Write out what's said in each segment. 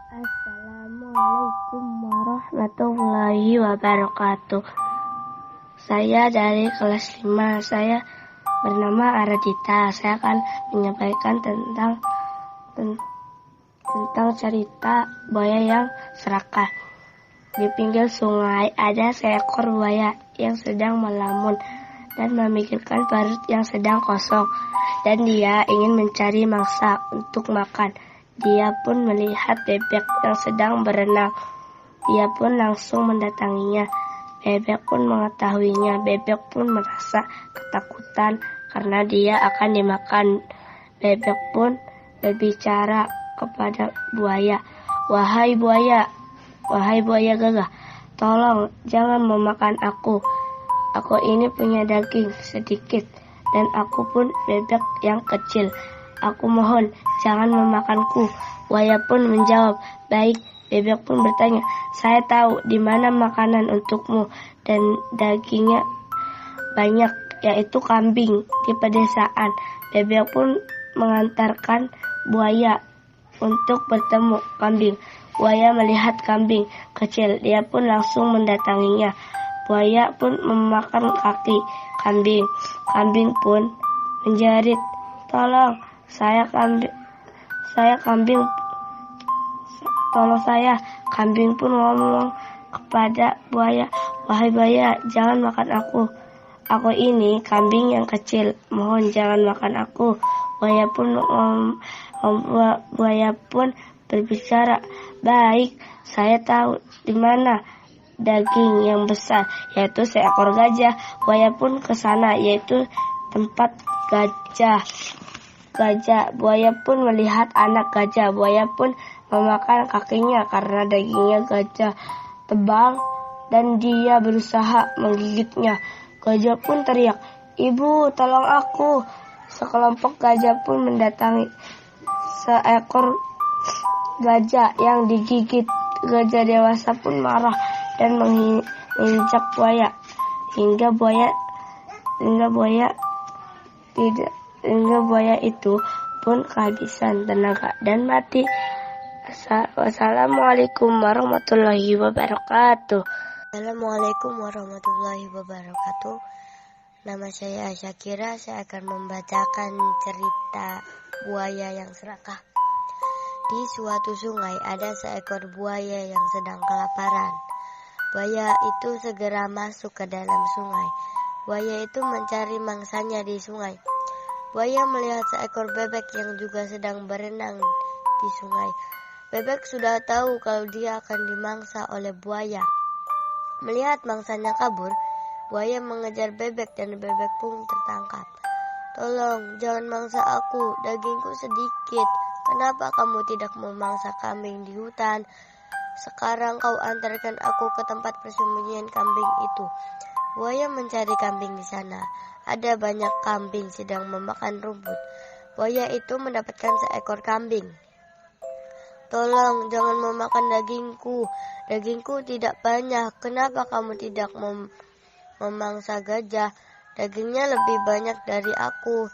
Assalamualaikum warahmatullahi wabarakatuh. Saya dari kelas 5. Saya bernama Aradita. Saya akan menyampaikan tentang cerita buaya yang serakah. Di pinggir sungai ada seekor buaya yang sedang melamun dan memikirkan perut yang sedang kosong, dan dia ingin mencari mangsa untuk makan. Dia pun melihat bebek yang sedang berenang. Dia pun langsung mendatanginya. Bebek pun mengetahuinya. Bebek pun merasa ketakutan karena dia akan dimakan. Bebek pun berbicara kepada buaya. Wahai buaya gagah, tolong jangan memakan aku. Aku ini punya daging sedikit, dan aku pun bebek yang kecil. Aku mohon, jangan memakanku. Buaya pun menjawab, baik. Bebek pun bertanya, saya tahu di mana makanan untukmu dan dagingnya banyak, yaitu kambing di pedesaan. Bebek pun mengantarkan buaya untuk bertemu kambing. Buaya melihat kambing kecil, dia pun langsung mendatanginya. Buaya pun memakan kaki kambing. Kambing pun menjerit, tolong. Tolong saya. Kambing pun ngomong kepada buaya, wahai buaya, jangan makan aku. Aku ini kambing yang kecil, mohon jangan makan aku. Buaya pun berbicara, baik, saya tahu di mana daging yang besar, yaitu seekor gajah. Buaya pun ke sana, yaitu tempat gajah. Buaya pun melihat anak gajah. Buaya pun memakan kakinya karena dagingnya gajah tebal dan dia berusaha menggigitnya. Gajah pun teriak, ibu, tolong aku. Sekelompok gajah pun mendatangi seekor gajah yang digigit. Gajah dewasa pun marah dan menginjak buaya hingga buaya itu pun kehabisan tenaga dan mati. Wassalamualaikum warahmatullahi wabarakatuh. Assalamualaikum warahmatullahi wabarakatuh. Nama saya Syakira. Saya akan membacakan cerita buaya yang serakah. Di suatu sungai ada seekor buaya yang sedang kelaparan. Buaya itu segera masuk ke dalam sungai. Buaya itu mencari mangsanya di sungai. Buaya melihat seekor bebek yang juga sedang berenang di sungai. Bebek sudah tahu kalau dia akan dimangsa oleh buaya. Melihat mangsanya kabur, buaya mengejar bebek dan bebek pun tertangkap. Tolong, jangan mangsa aku, dagingku sedikit. Kenapa kamu tidak memangsa kambing di hutan? Sekarang kau antarkan aku ke tempat persembunyian kambing itu. Buaya mencari kambing di sana. Ada banyak kambing sedang memakan rumput. Buaya itu mendapatkan seekor kambing. Tolong, jangan memakan dagingku. Dagingku tidak banyak. Kenapa kamu tidak memangsa gajah? Dagingnya lebih banyak dari aku.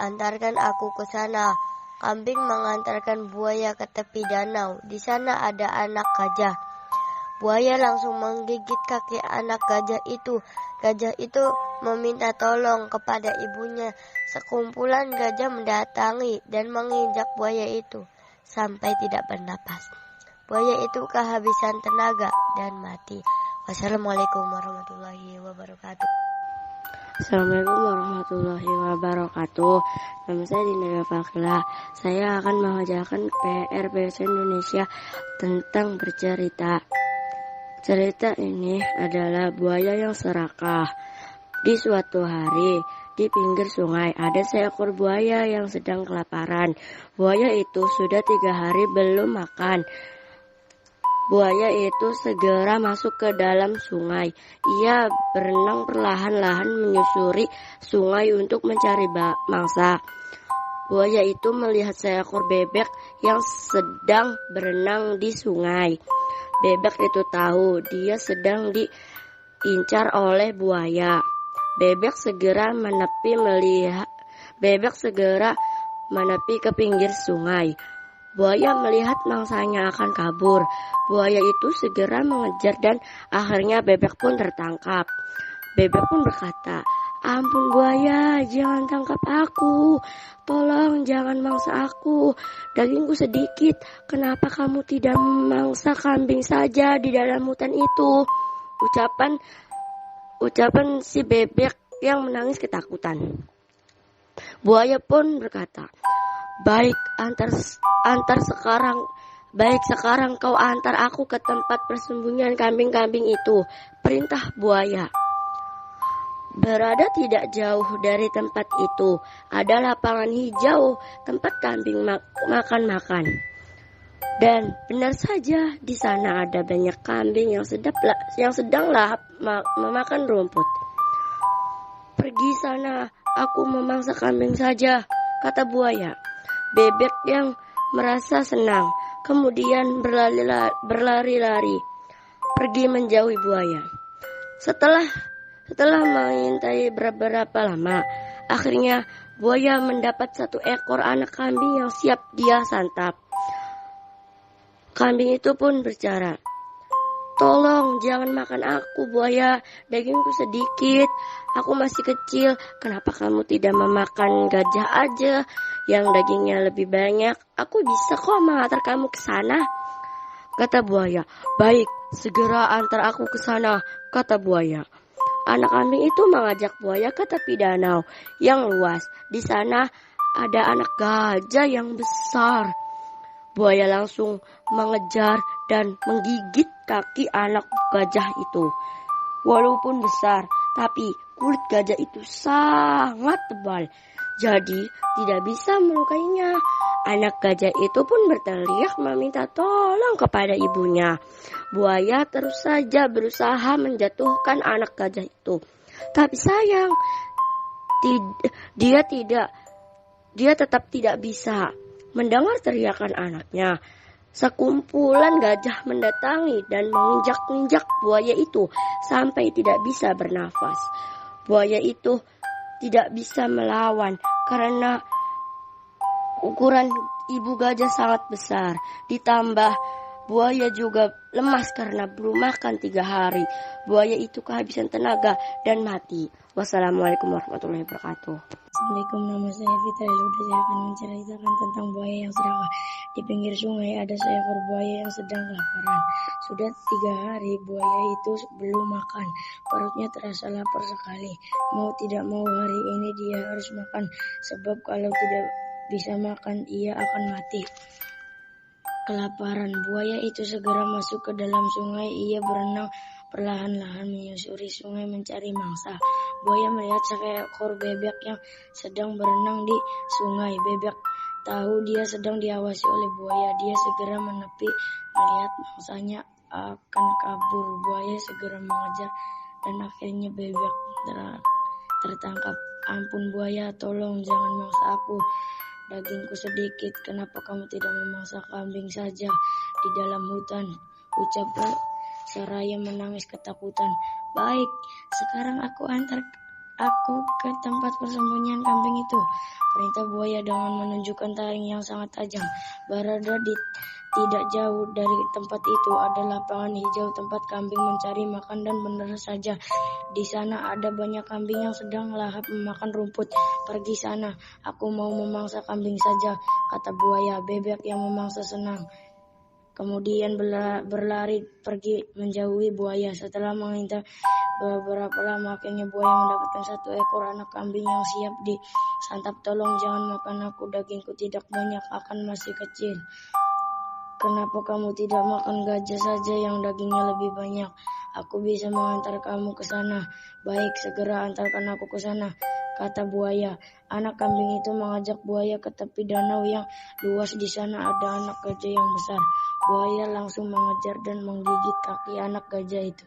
Antarkan aku ke sana. Kambing mengantarkan buaya ke tepi danau. Di sana ada anak gajah. Buaya langsung menggigit kaki anak gajah itu. Gajah itu meminta tolong kepada ibunya. Sekumpulan gajah mendatangi dan menginjak buaya itu sampai tidak bernapas. Buaya itu kehabisan tenaga dan mati. Wassalamualaikum warahmatullahi wabarakatuh. Assalamualaikum warahmatullahi wabarakatuh. Nama saya Dinda Fakila. Saya akan mengajarkan PR Bahasa Indonesia tentang bercerita. Cerita ini adalah buaya yang serakah. Di suatu hari, di pinggir sungai ada seekor buaya yang sedang kelaparan. Buaya itu sudah 3 hari belum makan. Buaya itu segera masuk ke dalam sungai. Ia berenang perlahan-lahan menyusuri sungai untuk mencari mangsa. Buaya itu melihat seekor bebek yang sedang berenang di sungai. Bebek itu tahu dia sedang diincar oleh buaya. Bebek segera menepi ke pinggir sungai. Buaya melihat mangsanya akan kabur. Buaya itu segera mengejar dan akhirnya bebek pun tertangkap. Bebek pun berkata, "Ampun buaya, jangan tangkap aku. Tolong jangan mangsa aku. Dagingku sedikit. Kenapa kamu tidak memangsa kambing saja di dalam hutan itu?" Ucapan si bebek yang menangis ketakutan. Buaya pun berkata, Baik sekarang kau antar aku ke tempat persembunyian kambing-kambing itu," perintah buaya. Berada tidak jauh dari tempat itu ada lapangan hijau tempat kambing makan-makan. Dan benar saja di sana ada banyak kambing yang sedang lahap memakan rumput. "Pergi sana, aku memangsa kambing saja," kata buaya. Bebek yang merasa senang kemudian berlari-lari pergi menjauhi buaya. Setelah mengintai beberapa lama, akhirnya buaya mendapat 1 ekor anak kambing yang siap dia santap. Kambing itu pun berbicara, "Tolong jangan makan aku buaya, dagingku sedikit, aku masih kecil. Kenapa kamu tidak memakan gajah aja yang dagingnya lebih banyak? Aku bisa kok mengantar kamu ke sana," kata buaya. "Baik, segera antar aku ke sana," kata buaya. Anak kambing itu mengajak buaya ke tepi danau yang luas. Di sana ada anak gajah yang besar. Buaya langsung mengejar dan menggigit kaki anak gajah itu. Walaupun besar, tapi kulit gajah itu sangat tebal, jadi tidak bisa melukainya. Anak gajah itu pun berteriak meminta tolong kepada ibunya. Buaya terus saja berusaha menjatuhkan anak gajah itu. Tapi sayang, dia tetap tidak bisa. Mendengar teriakan anaknya, sekumpulan gajah mendatangi dan menginjak-injak buaya itu sampai tidak bisa bernafas. Buaya itu tidak bisa melawan karena ukuran ibu gajah sangat besar. Ditambah buaya juga lemas karena belum makan 3 hari. Buaya itu kehabisan tenaga dan mati. Wassalamualaikum warahmatullahi wabarakatuh. Assalamualaikum, nama saya Fitra Luda. Saya akan menceritakan tentang buaya yang serakah. Di pinggir sungai ada seekor buaya yang sedang kelaparan. Sudah 3 hari buaya itu belum makan. Perutnya terasa lapar sekali. Mau tidak mau hari ini dia harus makan, sebab kalau tidak bisa makan ia akan mati. Kelaparan, buaya itu segera masuk ke dalam sungai. Ia berenang perlahan-lahan menyusuri sungai mencari mangsa. Buaya melihat seekor bebek yang sedang berenang di sungai. Bebek tahu dia sedang diawasi oleh buaya. Dia segera menepi melihat mangsanya akan kabur. Buaya segera mengejar dan akhirnya bebek tertangkap. "Ampun buaya, tolong jangan mangsa aku. Dagingku sedikit. Kenapa kamu tidak memangsa kambing saja di dalam hutan?" ucapnya seraya menangis ketakutan. "Baik, sekarang aku antar aku ke tempat persembunyian kambing itu," perintah buaya dengan menunjukkan taring yang sangat tajam. Berada tidak jauh dari tempat itu ada lapangan hijau tempat kambing mencari makan, dan benar saja di sana ada banyak kambing yang sedang lahap memakan rumput. "Pergi sana, aku mau memangsa kambing saja," kata buaya. Bebek yang memangsa senang kemudian berlari pergi menjauhi buaya. Setelah mengintai beberapa lama, akhirnya buaya mendapatkan 1 ekor anak kambing yang siap disantap. "Tolong jangan makan aku, dagingku tidak banyak, akan masih kecil. Kenapa kamu tidak makan gajah saja yang dagingnya lebih banyak? Aku bisa mengantar kamu ke sana." "Baik, segera antarkan aku ke sana," kata buaya. Anak kambing itu mengajak buaya ke tepi danau yang luas. Di sana ada anak gajah yang besar. Buaya langsung mengejar dan menggigit kaki anak gajah itu.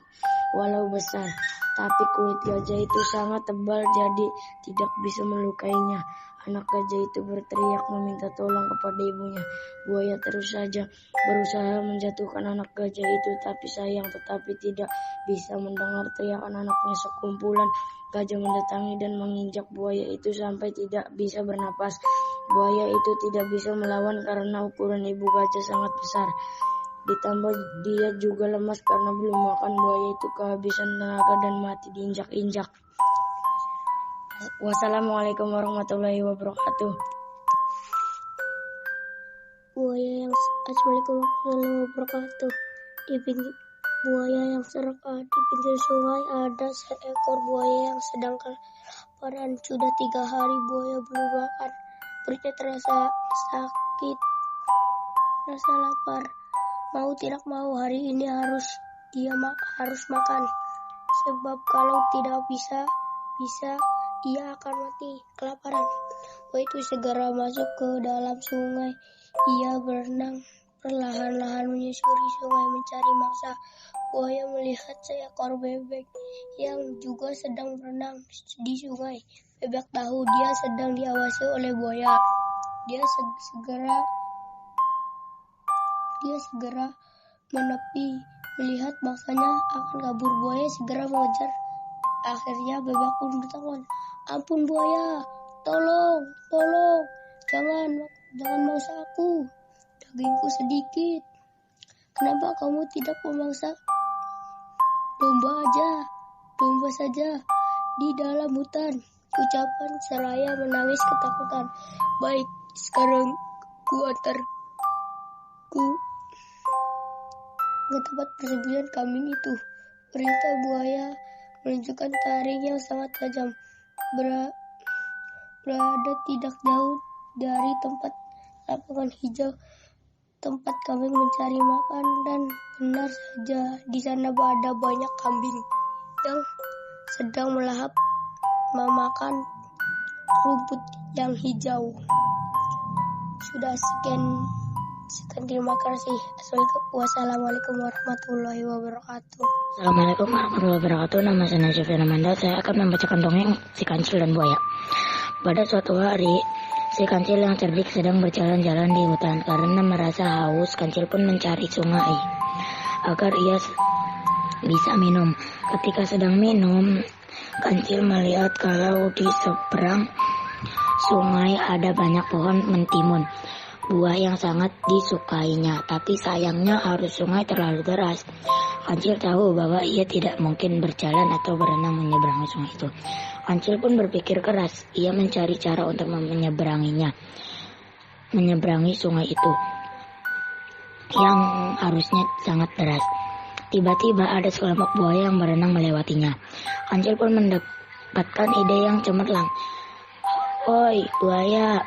Walau besar, tapi kulit gajah itu sangat tebal, jadi tidak bisa melukainya. Anak gajah itu berteriak meminta tolong kepada ibunya. Buaya terus saja berusaha menjatuhkan anak gajah itu, tapi sayang tetapi tidak bisa mendengar teriakan anaknya. Sekumpulan gajah mendatangi dan menginjak buaya itu sampai tidak bisa bernapas. Buaya itu tidak bisa melawan karena ukuran ibu gajah sangat besar. Ditambah dia juga lemas karena belum makan. Buaya itu kehabisan tenaga dan mati diinjak-injak. Wassalamualaikum warahmatullahi wabarakatuh. Assalamualaikum warahmatullahi wabarakatuh. Buaya yang serakah. Di pinggir sungai ada seekor buaya yang sedang kelaparan. Sudah 3 hari buaya belum makan. Perutnya terasa sakit, rasa lapar. Mau tidak mau hari ini dia harus makan. Sebab kalau tidak bisa ia akan mati kelaparan. Buaya itu segera masuk ke dalam sungai. Ia berenang perlahan-lahan menyusuri sungai mencari mangsa. Buaya melihat seekor bebek yang juga sedang berenang di sungai. Bebek tahu dia sedang diawasi oleh buaya. Dia segera menepi melihat mangsanya akan kabur. Buaya segera mengejar. Akhirnya bebek pun bertangan, "Ampun buaya, tolong, jangan mangsa aku. Dagingku sedikit. Kenapa kamu tidak memangsa domba saja di dalam hutan?" Ucapan seraya menangis ketakutan. "Baik, sekarang ku antarku ke tempat persembunyian kambing itu," perintah buaya menunjukkan taring yang sangat tajam. Berada tidak jauh dari tempat lapangan hijau tempat kambing mencari makan, dan benar saja di sana ada banyak kambing yang sedang melahap memakan rumput yang hijau. Sudah sekian, terima kasih. Wassalamualaikum warahmatullahi wabarakatuh. Assalamualaikum warahmatullahi wabarakatuh. Nama saya Najib Amanda. Saya akan membacakan dongeng Si Kancil dan Buaya. Pada suatu hari, si kancil yang cerdik sedang berjalan-jalan di hutan. Karena merasa haus, kancil pun mencari sungai agar ia bisa minum. Ketika sedang minum, kancil melihat kalau di seberang sungai ada banyak pohon mentimun, buah yang sangat disukainya. Tapi sayangnya arus sungai terlalu deras. Kancil tahu bahwa ia tidak mungkin berjalan atau berenang menyeberangi sungai itu. Kancil pun berpikir keras. Ia mencari cara untuk menyeberangi sungai itu yang arusnya sangat deras. Tiba-tiba ada sekelompok buaya yang berenang melewatinya. Kancil pun mendapatkan ide yang cemerlang. "Hoi buaya,"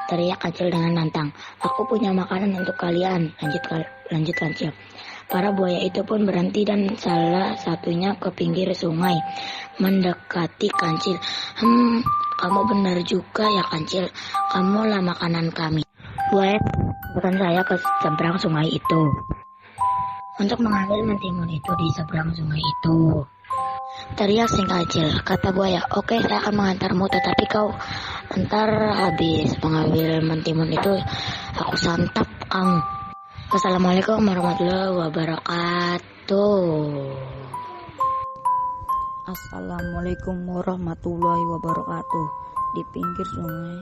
teriak Kancil dengan lantang. "Aku punya makanan untuk kalian," lanjut Kancil. Para buaya itu pun berhenti dan salah satunya ke pinggir sungai mendekati Kancil. Kamu benar juga ya Kancil, kamulah makanan kami." Buaya bukan saya ke seberang sungai itu untuk mengambil mentimun itu di seberang sungai itu, teriak si Kancil. Kata buaya, "Oke, saya akan mengantarmu, tetapi kau ntar habis mengambil mentimun itu aku santap kamu." Wassalamualaikum warahmatullahi wabarakatuh. Assalamualaikum warahmatullahi wabarakatuh. Di pinggir sungai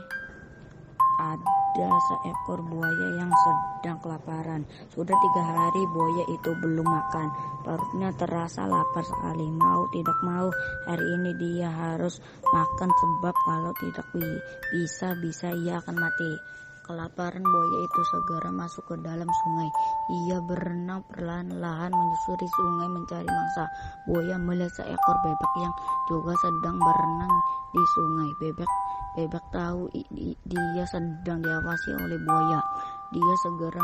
ada seekor buaya yang sedang kelaparan. Sudah 3 hari buaya itu belum makan. Perutnya terasa lapar sekali. Mau tidak mau hari ini dia harus makan, sebab kalau tidak bisa ia akan mati. Kelaparan buaya itu segera masuk ke dalam sungai. Ia berenang perlahan-lahan menyusuri sungai mencari mangsa. Buaya melihat seekor bebek yang juga sedang berenang di sungai. Bebek tahu dia sedang diawasi oleh buaya. Dia segera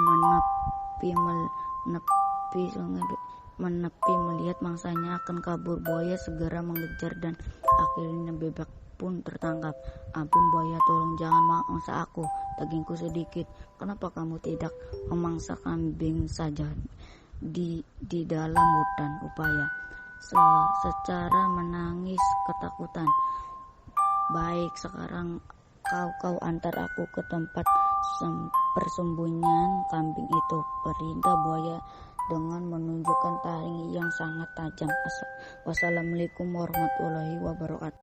menepi melihat mangsanya akan kabur. Buaya segera mengejar dan akhirnya bebek pun tertangkap. "Ampun buaya, tolong jangan mangsa aku, dagingku sedikit. Kenapa kamu tidak memangsa kambing saja di dalam hutan?" Upaya secara menangis ketakutan. "Baik, sekarang kau antar aku ke tempat persembunyian kambing itu," perintah buaya dengan menunjukkan taring yang sangat tajam. Wassalamualaikum warahmatullahi wabarakatuh.